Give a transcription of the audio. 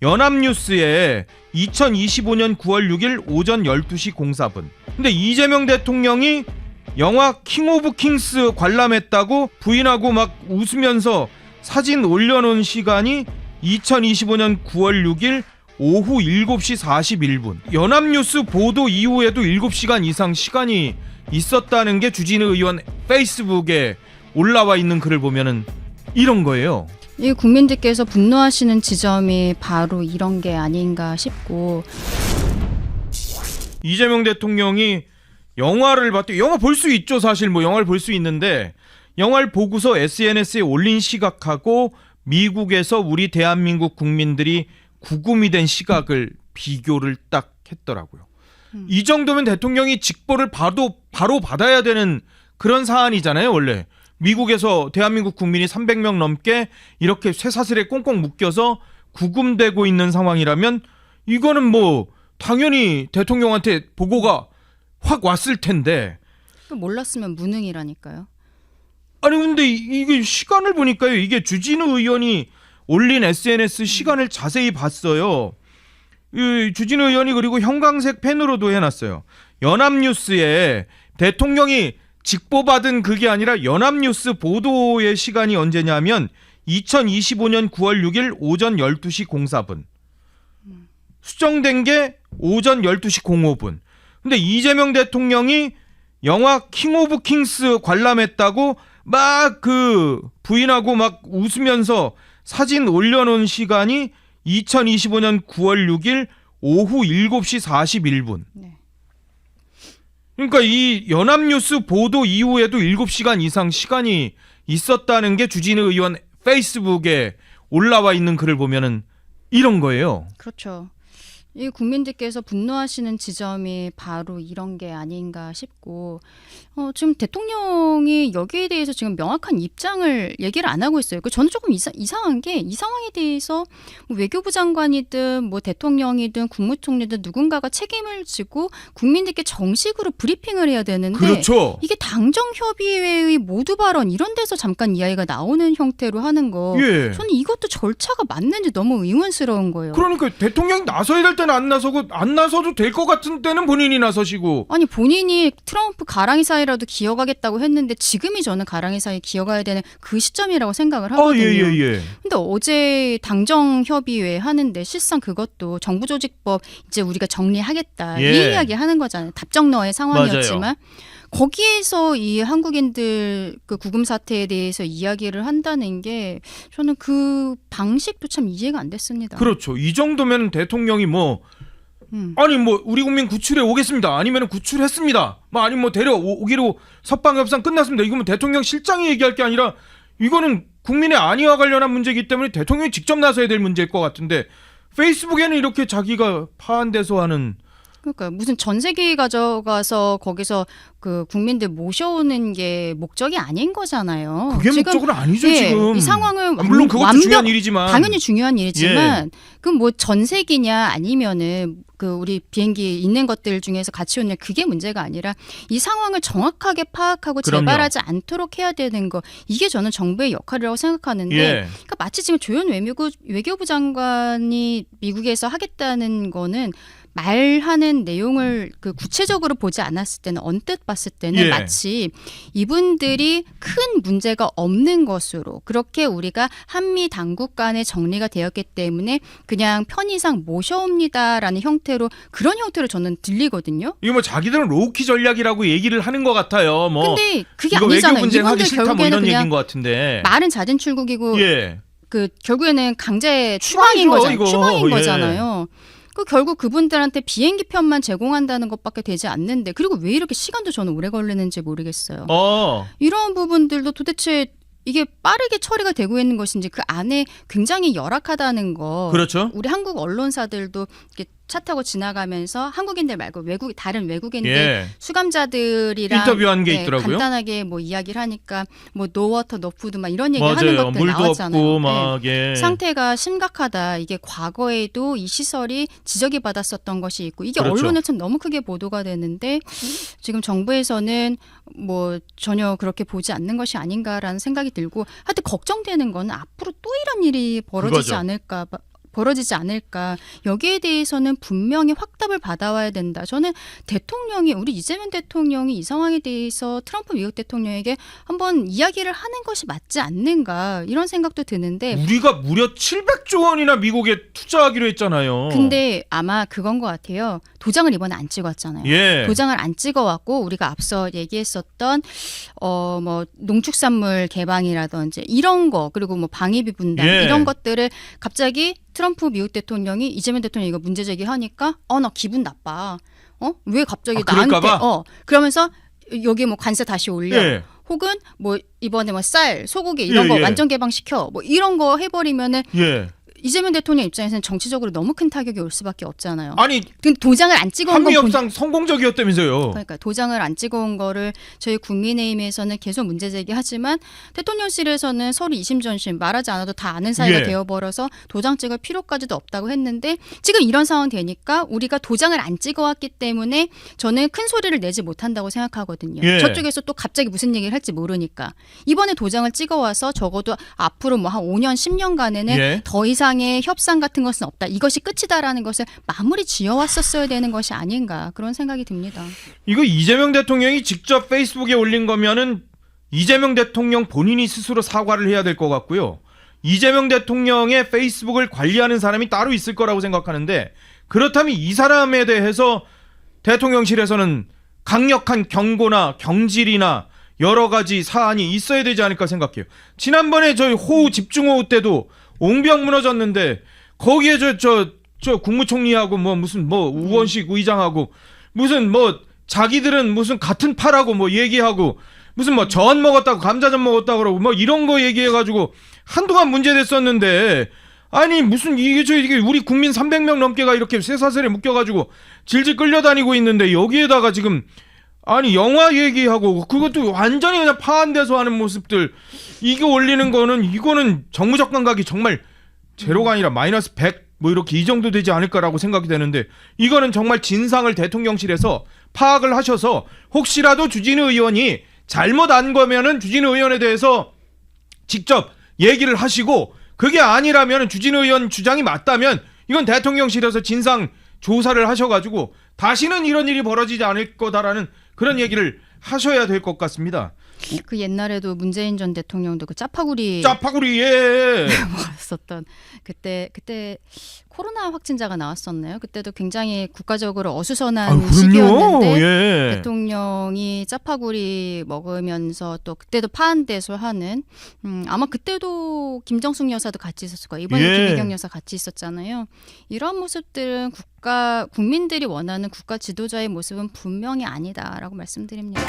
연합뉴스에 2025년 9월 6일 오전 12시 04분. 근데 이재명 대통령이 영화 킹 오브 킹스 관람했다고 부인하고 막 웃으면서 사진 올려놓은 시간이 2025년 9월 6일 오후 7시 41분. 연합뉴스 보도 이후에도 7시간 이상 시간이 있었다는 게 주진우 의원 페이스북에 올라와 있는 글을 보면은 이런 거예요. 이 국민들께서 분노하시는 지점이 바로 이런 게 아닌가 싶고, 이재명 대통령이 영화를 봤대. 영화 볼 수 있죠. 사실 뭐 영화를 볼 수 있는데 영화를 보고서 SNS에 올린 시각하고 미국에서 우리 대한민국 국민들이 구금이 된 시각을 비교를 딱 했더라고요. 이 정도면 대통령이 직보를 바로 받아야 되는 그런 사안이잖아요. 원래 미국에서 대한민국 국민이 300명 넘게 이렇게 쇠사슬에 꽁꽁 묶여서 구금되고 있는 상황이라면 이거는 뭐 당연히 대통령한테 보고가 확 왔을 텐데. 몰랐으면 무능이라니까요. 아니 근데 이게 시간을 보니까요. 이게 주진우 의원이 올린 SNS 시간을 자세히 봤어요. 이 주진우 의원이 그리고 형광색 펜으로도 해놨어요. 연합뉴스에 대통령이 직보받은 그게 아니라 연합뉴스 보도의 시간이 언제냐면 2025년 9월 6일 오전 12시 04분. 수정된 게 오전 12시 05분. 근데 이재명 대통령이 영화 킹 오브 킹스 관람했다고 막 그 부인하고 막 웃으면서 사진 올려놓은 시간이 2025년 9월 6일 오후 7시 41분. 네. 그러니까 이 연합뉴스 보도 이후에도 7시간 이상 시간이 있었다는 게 주진우 의원 페이스북에 올라와 있는 글을 보면은 이런 거예요. 그렇죠. 이 국민들께서 분노하시는 지점이 바로 이런 게 아닌가 싶고, 지금 대통령이 여기에 대해서 지금 명확한 입장을 얘기를 안 하고 있어요. 저는 조금 이상한 게, 이 상황에 대해서 뭐 외교부 장관이든 뭐 대통령이든 국무총리든 누군가가 책임을 지고 국민들께 정식으로 브리핑을 해야 되는데, 그렇죠. 이게 당정협의회의 모두 발언 이런 데서 잠깐 이야기가 나오는 형태로 하는 거, 예. 저는 이것도 절차가 맞는지 너무 의문스러운 거예요. 그러니까 대통령이 나서야 될 때는 안 나서고 안 나서도 될 것 같은 때는 본인이 나서시고. 아니 본인이 트럼프 가랑이 사이라도 기어가겠다고 했는데 지금이 저는 가랑이 사이 기어가야 되는 그 시점이라고 생각을 하거든요. 예. 근데 어제 당정협의회 하는데 실상 그것도 정부조직법 이제 우리가 정리하겠다 예. 이 이야기 하는 거잖아요. 답정너의 상황이었지만 맞아요. 거기에서 이 한국인들 그 구금 사태에 대해서 이야기를 한다는 게 저는 그 방식도 참 이해가 안 됐습니다. 그렇죠. 이 정도면 대통령이 뭐 아니 뭐 우리 국민 구출해 오겠습니다. 아니면 구출했습니다. 뭐 아니면 뭐 데려오기로 석방 협상 끝났습니다. 이거면 대통령 실장이 얘기할 게 아니라 이거는 국민의 안위와 관련한 문제이기 때문에 대통령이 직접 나서야 될 문제일 것 같은데 페이스북에는 이렇게 자기가 파한돼서 하는. 그러니까 무슨 전세기 가져가서 거기서 그 국민들 모셔오는 게 목적이 아닌 거잖아요. 그게 지금, 목적은 아니죠. 예, 지금 이 상황을 물론 그것도 중요한 일이지만 당연히 중요한 일이지만 그럼 뭐 전세기냐 아니면은 그 우리 비행기 있는 것들 중에서 같이 오는 그게 문제가 아니라 이 상황을 정확하게 파악하고 그럼요. 재발하지 않도록 해야 되는 거, 이게 저는 정부의 역할이라고 생각하는데 그러니까 마치 지금 조현 외교부 장관이 미국에서 하겠다는 거는 말하는 내용을 그 구체적으로 보지 않았을 때는, 언뜻 봤을 때는 마치 이분들이 큰 문제가 없는 것으로 그렇게 우리가 한미 당국 간에 정리가 되었기 때문에 그냥 편의상 모셔옵니다라는 형태로, 그런 형태로 저는 들리거든요. 이거 뭐 자기들은 로우키 전략이라고 얘기를 하는 것 같아요. 뭐 근데 그게 이거 아니잖아요. 외교 분쟁하기 이분들 싫다 뭐 결국에는 이런 얘기인 그냥 것 같은데. 말은 잦은 출국이고 예. 그 결국에는 강제 추방인 거잖아요. 이거. 추방인 예. 거잖아요. 그 결국 그분들한테 비행기 편만 제공한다는 것밖에 되지 않는데, 그리고 왜 이렇게 시간도 저는 오래 걸리는지 모르겠어요. 이런 부분들도 도대체 이게 빠르게 처리가 되고 있는 것인지, 그 안에 굉장히 열악하다는 거. 그렇죠. 우리 한국 언론사들도 이렇게 차 타고 지나가면서 한국인들 말고 다른 외국인들 수감자들이랑 인터뷰한 게 있더라고요. 간단하게 뭐 이야기를 하니까 뭐 노워터 노푸드 막 이런 얘기 맞아요. 하는 것들 물도 나왔잖아요. 없고 막 상태가 심각하다. 이게 과거에도 이 시설이 지적이 받았었던 것이 있고, 이게 그렇죠. 언론에 참 너무 크게 보도가 되는데 지금 정부에서는 뭐 전혀 그렇게 보지 않는 것이 아닌가라는 생각이 들고, 하여튼 걱정되는 건 앞으로 또 이런 일이 벌어지지 그거죠. 않을까 벌어지지 않을까. 여기에 대해서는 분명히 확답을 받아와야 된다. 저는 대통령이 우리 이재명 대통령이 이 상황에 대해서 트럼프 미국 대통령에게 한번 이야기를 하는 것이 맞지 않는가 이런 생각도 드는데 우리가 무려 700조 원이나 미국에 투자하기로 했잖아요. 근데 아마 그건 것 같아요. 도장을 이번에 안 찍었잖아요. 예. 도장을 안 찍어왔고 우리가 앞서 얘기했었던 뭐 농축산물 개방이라든지 이런 거 그리고 뭐 방위비 분담 예. 이런 것들을 갑자기 트럼프 미국 대통령이 이재명 대통령이 이거 문제 제기하니까 나 기분 나빠. 왜 갑자기 나한테 그럴까봐? 그러면서 여기 뭐 관세 다시 올려. 예. 혹은 뭐 이번에 뭐 쌀, 소고기 이런 예, 거 예. 완전 개방시켜. 뭐 이런 거 해버리면은 예. 이재명 대통령 입장에서는 정치적으로 너무 큰 타격이 올 수밖에 없잖아요. 아니 근데 도장을 안 찍어온 한미 건 협상 성공적이었다면서요. 그러니까 도장을 안 찍어온 거를 저희 국민의힘에서는 계속 문제 제기하지만 대통령실에서는 서로 이심전심 말하지 않아도 다 아는 사이가 예. 되어버려서 도장 찍을 필요까지도 없다고 했는데 지금 이런 상황 되니까 우리가 도장을 안 찍어왔기 때문에 저는 큰 소리를 내지 못한다고 생각하거든요. 예. 저쪽에서 또 갑자기 무슨 얘기를 할지 모르니까 이번에 도장을 찍어와서 적어도 앞으로 뭐 한 5년 10년간에는 예. 더 이상의 협상 같은 것은 없다. 이것이 끝이다라는 것을 마무리 지어왔었어야 되는 것이 아닌가 그런 생각이 듭니다. 이거 이재명 대통령이 직접 페이스북에 올린 거면은 이재명 대통령 본인이 스스로 사과를 해야 될 것 같고요. 이재명 대통령의 페이스북을 관리하는 사람이 따로 있을 거라고 생각하는데 그렇다면 이 사람에 대해서 대통령실에서는 강력한 경고나 경질이나 여러 가지 사안이 있어야 되지 않을까 생각해요. 지난번에 저희 호우 집중호우 때도 옹벽 무너졌는데 거기에 저 국무총리하고 뭐 무슨 뭐 우원식 의장하고 무슨 뭐 자기들은 무슨 같은 파라고 뭐 얘기하고 무슨 뭐 전 먹었다고 감자전 먹었다고 그러고 뭐 이런 거 얘기해가지고 한동안 문제됐었는데 아니 무슨 이게 우리 국민 300명 넘게가 이렇게 쇠사슬에 묶여가지고 질질 끌려다니고 있는데 여기에다가 지금 아니 영화 얘기하고 그것도 완전히 그냥 파한돼서 하는 모습들 이거 올리는 거는 이거는 정무적 감각이 정말 제로가 아니라 마이너스 100 뭐 이렇게 이 정도 되지 않을까라고 생각이 되는데 이거는 정말 진상을 대통령실에서 파악을 하셔서 혹시라도 주진우 의원이 잘못 안 거면은 주진우 의원에 대해서 직접 얘기를 하시고 그게 아니라면 주진우 의원 주장이 맞다면 이건 대통령실에서 진상 조사를 하셔가지고 다시는 이런 일이 벌어지지 않을 거다라는 그런 얘기를 하셔야 될 것 같습니다. 그 옛날에도 문재인 전 대통령도 그 짜파구리 예. 먹었었던 그때 코로나 확진자가 나왔었나요? 그때도 굉장히 국가적으로 어수선한 시기였는데 예. 대통령이 짜파구리 먹으면서 또 그때도 파한대소 하는 아마 그때도 김정숙 여사도 같이 있었을 거예요. 이번에 예. 김혜경 여사 같이 있었잖아요. 이런 모습들은 국민들이 원하는 국가 지도자의 모습은 분명히 아니다라고 말씀드립니다.